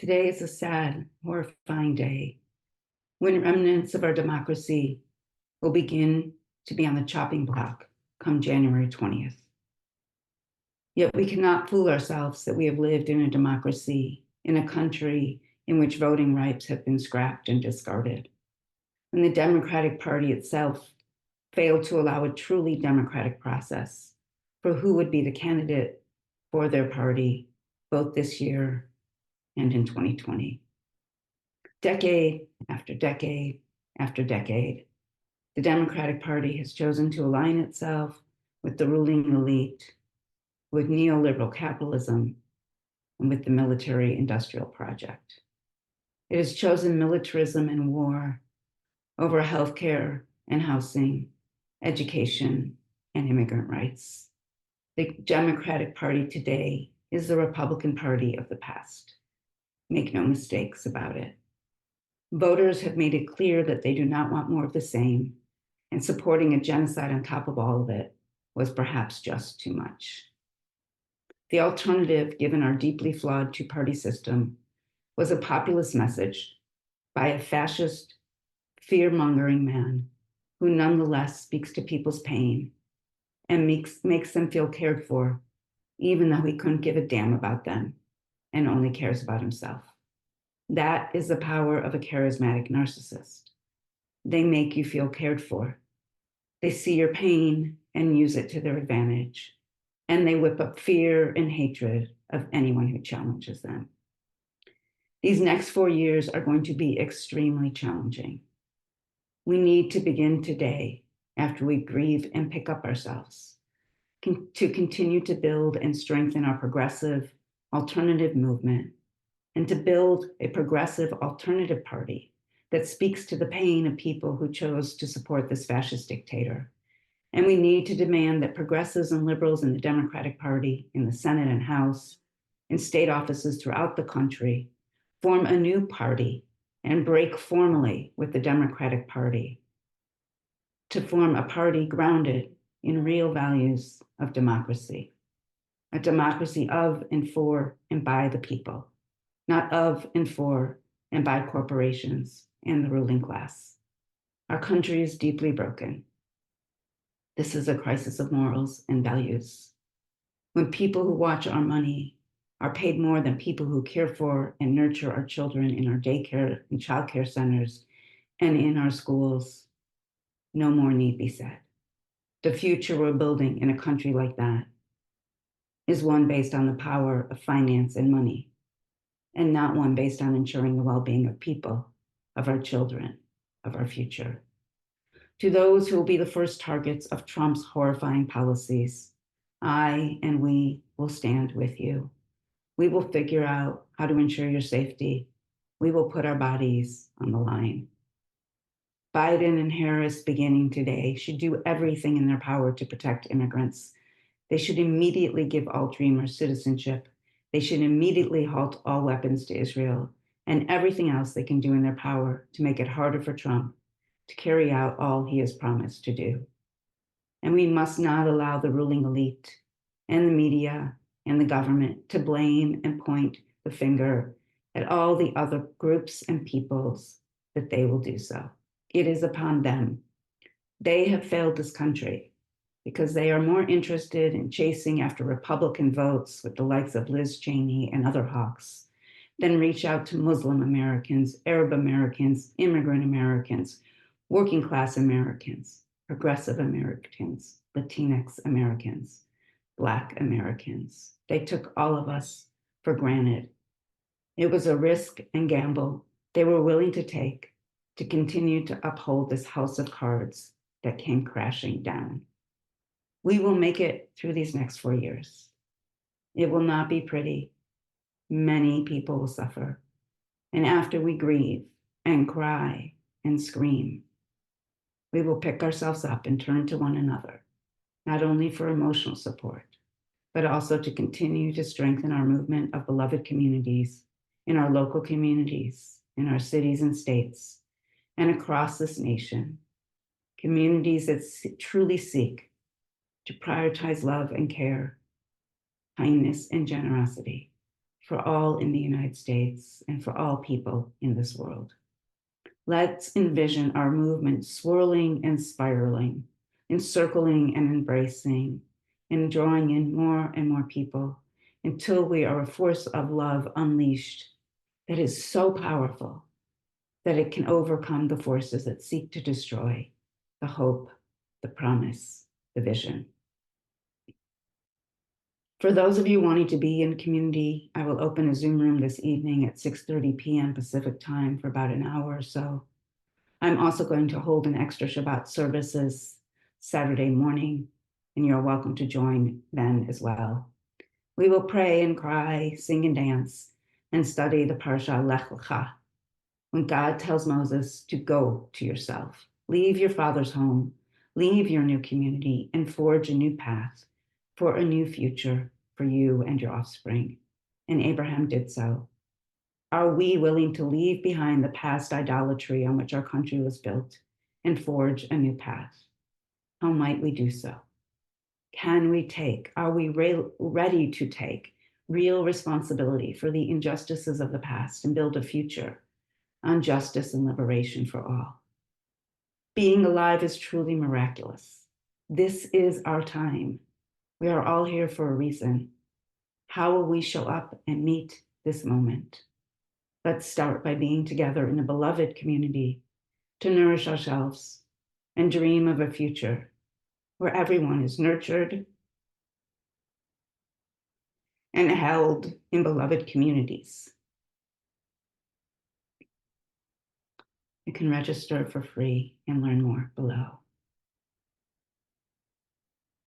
Today is a sad, horrifying day when remnants of our democracy will begin to be on the chopping block come January 20th. Yet we cannot fool ourselves that we have lived in a democracy, in a country in which voting rights have been scrapped and discarded. And the Democratic Party itself failed to allow a truly democratic process for who would be the candidate for their party, both this year and in 2020. Decade after decade after decade, the Democratic Party has chosen to align itself with the ruling elite, with neoliberal capitalism, and with the military-industrial project. It has chosen militarism and war over healthcare and housing, education, and immigrant rights. The Democratic Party today is the Republican Party of the past. Make no mistakes about it. Voters have made it clear that they do not want more of the same, and supporting a genocide on top of all of it was perhaps just too much. The alternative, given our deeply flawed two-party system, was a populist message by a fascist, fear-mongering man who nonetheless speaks to people's pain and makes them feel cared for, even though he couldn't give a damn about them and only cares about himself. That is the power of a charismatic narcissist. They make you feel cared for. They see your pain and use it to their advantage, and they whip up fear and hatred of anyone who challenges them. These next 4 years are going to be extremely challenging. We need to begin today, after we grieve and pick up ourselves, to continue to build and strengthen our progressive alternative movement, and to build a progressive alternative party that speaks to the pain of people who chose to support this fascist dictator. And we need to demand that progressives and liberals in the Democratic Party, in the Senate and House, in state offices throughout the country, form a new party and break formally with the Democratic Party to form a party grounded in real values of democracy, a democracy of and for and by the people, not of and for and by corporations and the ruling class. Our country is deeply broken. This is a crisis of morals and values. When people who watch our money are paid more than people who care for and nurture our children in our daycare and childcare centers and in our schools, no more need be said. The future we're building in a country like that is one based on the power of finance and money, and not one based on ensuring the well-being of people, of our children, of our future. To those who will be the first targets of Trump's horrifying policies, I and we will stand with you. We will figure out how to ensure your safety. We will put our bodies on the line. Biden and Harris, beginning today, should do everything in their power to protect immigrants. They should immediately give all Dreamers citizenship. They should immediately halt all weapons to Israel and everything else they can do in their power to make it harder for Trump to carry out all he has promised to do. And we must not allow the ruling elite and the media and the government to blame and point the finger at all the other groups and peoples that they will do so. It is upon them. They have failed this country because they are more interested in chasing after Republican votes with the likes of Liz Cheney and other hawks than reach out to Muslim Americans, Arab Americans, immigrant Americans, working class Americans, progressive Americans, Latinx Americans, Black Americans. They took all of us for granted. It was a risk and gamble they were willing to take to continue to uphold this house of cards that came crashing down. We will make it through these next 4 years. It will not be pretty. Many people will suffer. And after we grieve and cry and scream, we will pick ourselves up and turn to one another, not only for emotional support, but also to continue to strengthen our movement of beloved communities in our local communities, in our cities and states, and across this nation, communities that truly seek to prioritize love and care, kindness and generosity, for all in the United States and for all people in this world. Let's envision our movement swirling and spiraling, encircling and embracing, and drawing in more and more people until we are a force of love unleashed that is so powerful that it can overcome the forces that seek to destroy the hope, the promise, the vision. For those of you wanting to be in community, I will open a Zoom room this evening at 6:30 p.m. Pacific time for about an hour or so. I'm also going to hold an extra Shabbat services Saturday morning, and you're welcome to join then as well. We will pray and cry, sing and dance, and study the Parsha Lech Lecha, when God tells Moses to go to yourself, leave your father's home, leave your new community, and forge a new path for a new future for you and your offspring. And Abraham did so. Are we willing to leave behind the past idolatry on which our country was built and forge a new path? How might we do so? Can we take, are we ready to take real responsibility for the injustices of the past and build a future on justice and liberation for all? Being alive is truly miraculous. This is our time. We are all here for a reason. How will we show up and meet this moment? Let's start by being together in a beloved community to nourish ourselves and dream of a future where everyone is nurtured and held in beloved communities. You can register for free and learn more below.